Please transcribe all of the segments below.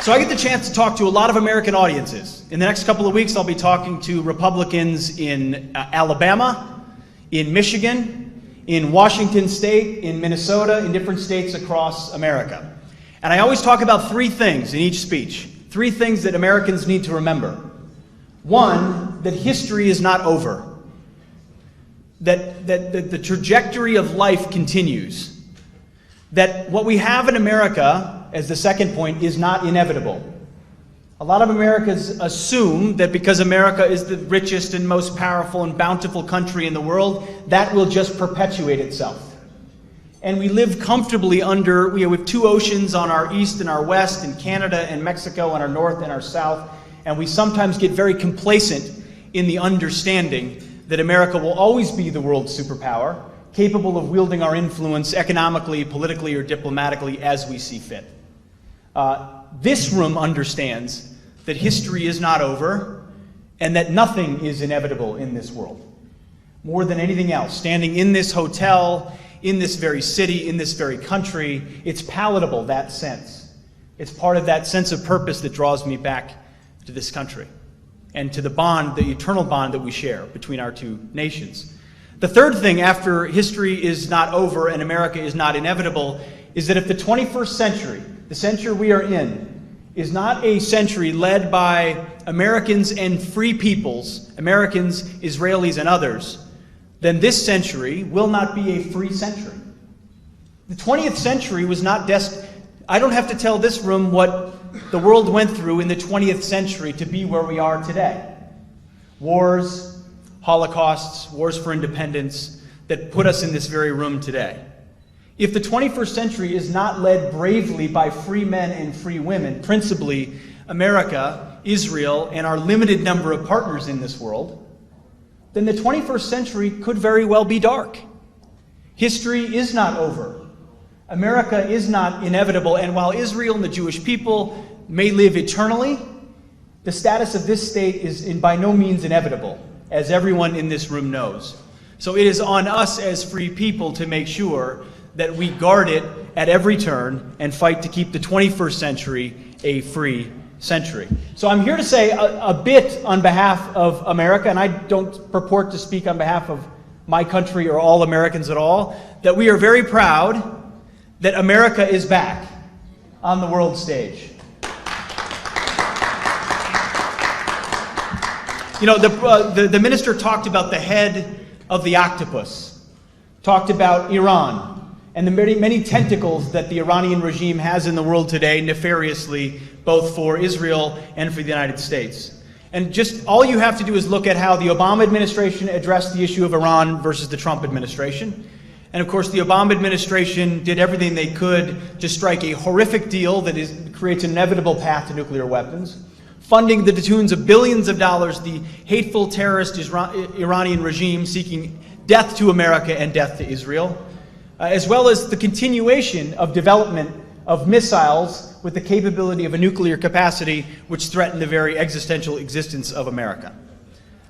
So I get the chance to talk to a lot of American audiences. In the next couple of weeks, I'll be talking to Republicans in Alabama, in Michigan, in Washington State, in Minnesota, in different states across America. And I always talk about three things in each speech, three things that Americans need to remember. One, that history is not over, that the trajectory of life continues, that what we have in America, as the second point, is not inevitable. A lot of Americans assume that because America is the richest and most powerful and bountiful country in the world, that will just perpetuate itself. And we live comfortably under, we have two oceans on our east and our west, and Canada and Mexico on our north and our south, and we sometimes get very complacent in the understanding that America will always be the world's superpower, capable of wielding our influence economically, politically, or diplomatically as we see fit. This room understands that history is not over and that nothing is inevitable in this world. More than anything else, standing in this hotel, in this very city, in this very country, it's palatable, that sense. It's part of that sense of purpose that draws me back to this country and to the bond, the eternal bond that we share between our two nations. The third thing, after history is not over and America is not inevitable, is that if the 21st century, the century we are in, is not a century led by Americans and free peoples, Americans, Israelis, and others, then this century will not be a free century. The 20th century was not destined. I don't have to tell this room what the world went through in the 20th century to be where we are today. Wars, holocausts, wars for independence that put us in this very room today. If the 21st century is not led bravely by free men and free women, principally America, Israel, and our limited number of partners in this world, then the 21st century could very well be dark. History is not over. America is not inevitable, and while Israel and the Jewish people may live eternally, the status of this state is by no means inevitable, as everyone in this room knows. So it is on us as free people to make sure that we guard it at every turn and fight to keep the 21st century a free century. So I'm here to say a bit on behalf of America, and I don't purport to speak on behalf of my country or all Americans at all, that we are very proud that America is back on the world stage. You know, the minister talked about the head of the octopus, talked about Iran, and the many tentacles that the Iranian regime has in the world today, nefariously, both for Israel and for the United States. And just all you have to do is look at how the Obama administration addressed the issue of Iran versus the Trump administration. And of course, the Obama administration did everything they could to strike a horrific deal that creates an inevitable path to nuclear weapons, funding to the tunes of billions of dollars the hateful terrorist Iranian regime seeking death to America and death to Israel, as well as the continuation of development of missiles with the capability of a nuclear capacity which threaten the very existential existence of America.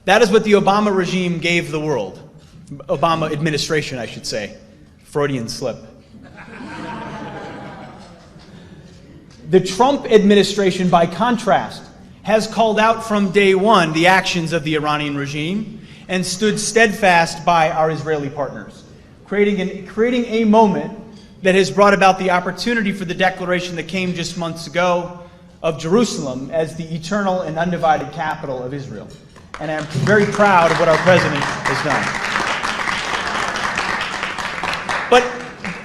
That is what the Obama regime gave the world. Obama administration, I should say. Freudian slip. The Trump administration, by contrast, has called out from day one the actions of the Iranian regime and stood steadfast by our Israeli partners, creating a moment that has brought about the opportunity for the declaration that came just months ago of Jerusalem as the eternal and undivided capital of Israel. And I'm very proud of what our president has done. But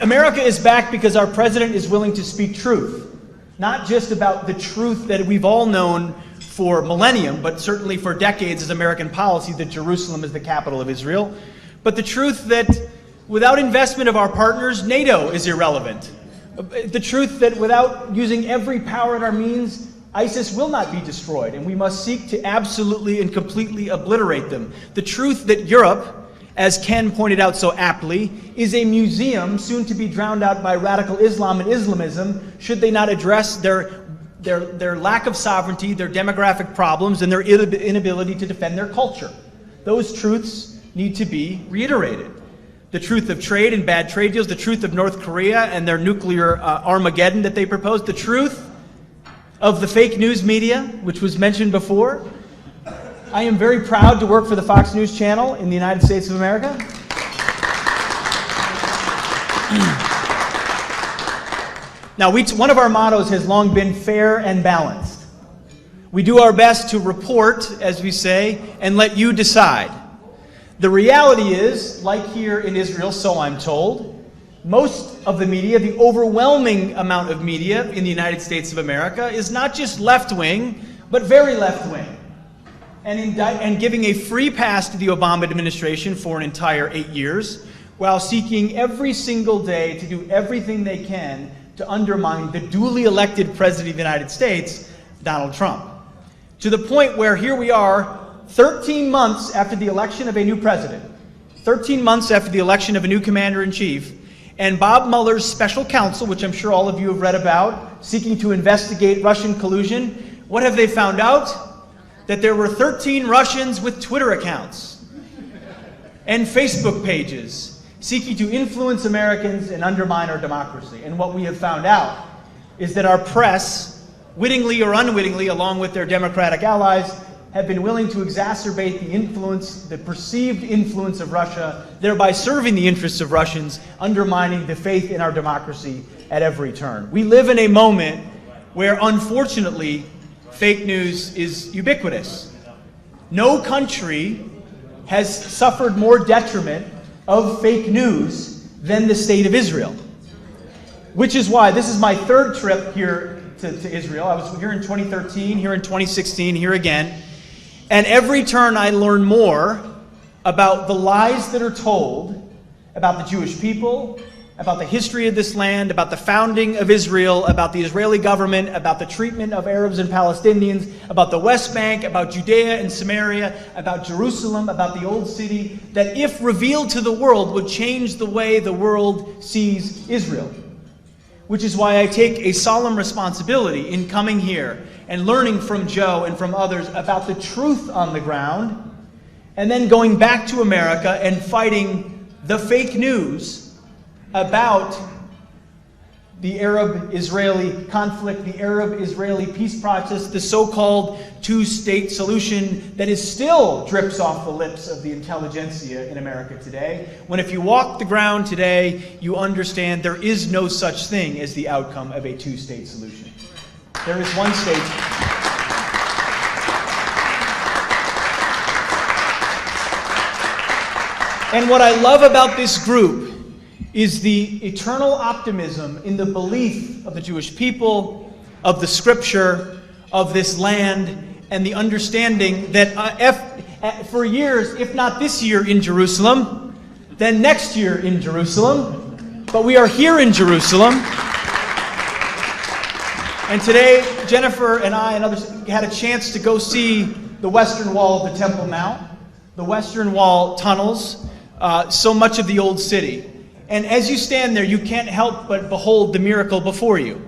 America is back because our president is willing to speak truth, not just about the truth that we've all known for millennium, but certainly for decades as American policy, that Jerusalem is the capital of Israel, but the truth that without investment of our partners, NATO is irrelevant. The truth that without using every power at our means, ISIS will not be destroyed, and we must seek to absolutely and completely obliterate them. The truth that Europe, as Ken pointed out so aptly, is a museum soon to be drowned out by radical Islam and Islamism, should they not address their lack of sovereignty, their demographic problems, and their inability to defend their culture. Those truths need to be reiterated. The truth of trade and bad trade deals, the truth of North Korea and their nuclear Armageddon that they proposed, the truth of the fake news media, which was mentioned before. I am very proud to work for the Fox News Channel in the United States of America. Now, one of our mottos has long been fair and balanced. We do our best to report, as we say, and let you decide. The reality is, like here in Israel, so I'm told, most of the media, the overwhelming amount of media in the United States of America, is not just left-wing, but very left-wing. And giving a free pass to the Obama administration for an entire 8 years, while seeking every single day to do everything they can to undermine the duly elected President of the United States, Donald Trump. To the point where here we are, 13 months after the election of a new president, 13 months after the election of a new commander-in-chief, and Bob Mueller's special counsel, which I'm sure all of you have read about, seeking to investigate Russian collusion, what have they found out? That there were 13 Russians with Twitter accounts and Facebook pages seeking to influence Americans and undermine our democracy. And what we have found out is that our press, wittingly or unwittingly, along with their Democratic allies, have been willing to exacerbate the influence, the perceived influence of Russia, thereby serving the interests of Russians, undermining the faith in our democracy at every turn. We live in a moment where, unfortunately, fake news is ubiquitous. No country has suffered more detriment of fake news than the state of Israel. Which is why this is my third trip here to Israel. I was here in 2013, here in 2016, here again. And every turn I learn more about the lies that are told about the Jewish people, about the history of this land, about the founding of Israel, about the Israeli government, about the treatment of Arabs and Palestinians, about the West Bank, about Judea and Samaria, about Jerusalem, about the Old City, that if revealed to the world would change the way the world sees Israel. Which is why I take a solemn responsibility in coming here and learning from Joe and from others about the truth on the ground, and then going back to America and fighting the fake news about the Arab-Israeli conflict, the Arab-Israeli peace process, the so-called two-state solution that is still drips off the lips of the intelligentsia in America today, when if you walk the ground today, you understand there is no such thing as the outcome of a two-state solution. There is one state. And what I love about this group is the eternal optimism in the belief of the Jewish people, of the scripture, of this land, and the understanding that for years, if not this year in Jerusalem, then next year in Jerusalem, but we are here in Jerusalem. And today, Jennifer and I and others had a chance to go see the Western Wall of the Temple Mount, the Western Wall tunnels, so much of the Old City. And as you stand there, you can't help but behold the miracle before you.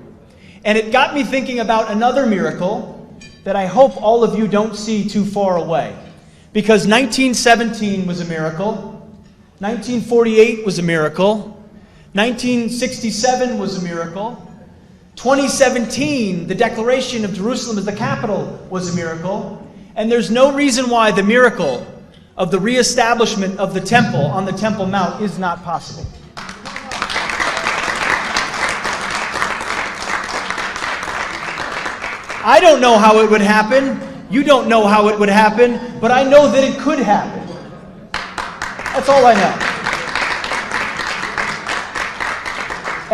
And it got me thinking about another miracle that I hope all of you don't see too far away. Because 1917 was a miracle, 1948 was a miracle, 1967 was a miracle, 2017, the declaration of Jerusalem as the capital, was a miracle. And there's no reason why the miracle of the reestablishment of the temple on the Temple Mount is not possible. I don't know how it would happen. You don't know how it would happen, but I know that it could happen. That's all I know.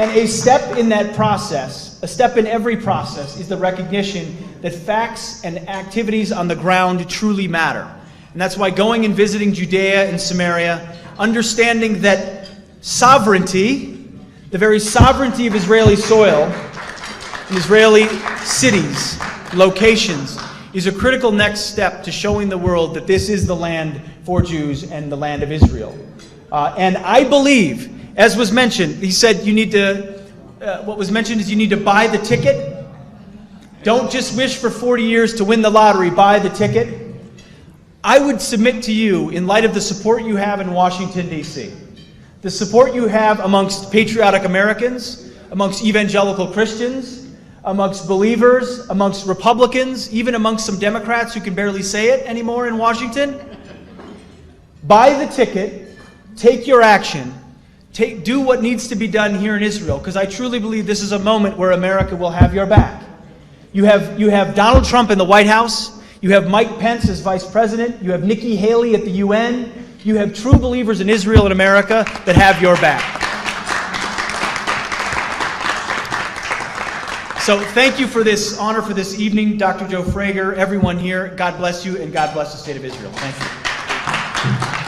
And a step in that process, a step in every process, is the recognition that facts and activities on the ground truly matter. And that's why going and visiting Judea and Samaria, understanding that sovereignty, the very sovereignty of Israeli soil, and Israeli cities, locations, is a critical next step to showing the world that this is the land for Jews and the land of Israel. And I believe, as was mentioned, he said you need to, what was mentioned is you need to buy the ticket. Don't just wish for 40 years to win the lottery, buy the ticket. I would submit to you, in light of the support you have in Washington, D.C., the support you have amongst patriotic Americans, amongst evangelical Christians, amongst believers, amongst Republicans, even amongst some Democrats who can barely say it anymore in Washington. Buy the ticket, take your action, do what needs to be done here in Israel, because I truly believe this is a moment where America will have your back. You have Donald Trump in the White House, you have Mike Pence as Vice President, you have Nikki Haley at the UN, you have true believers in Israel and America that have your back. So thank you for this honor for this evening, Dr. Joe Frager, everyone here. God bless you, and God bless the state of Israel. Thank you.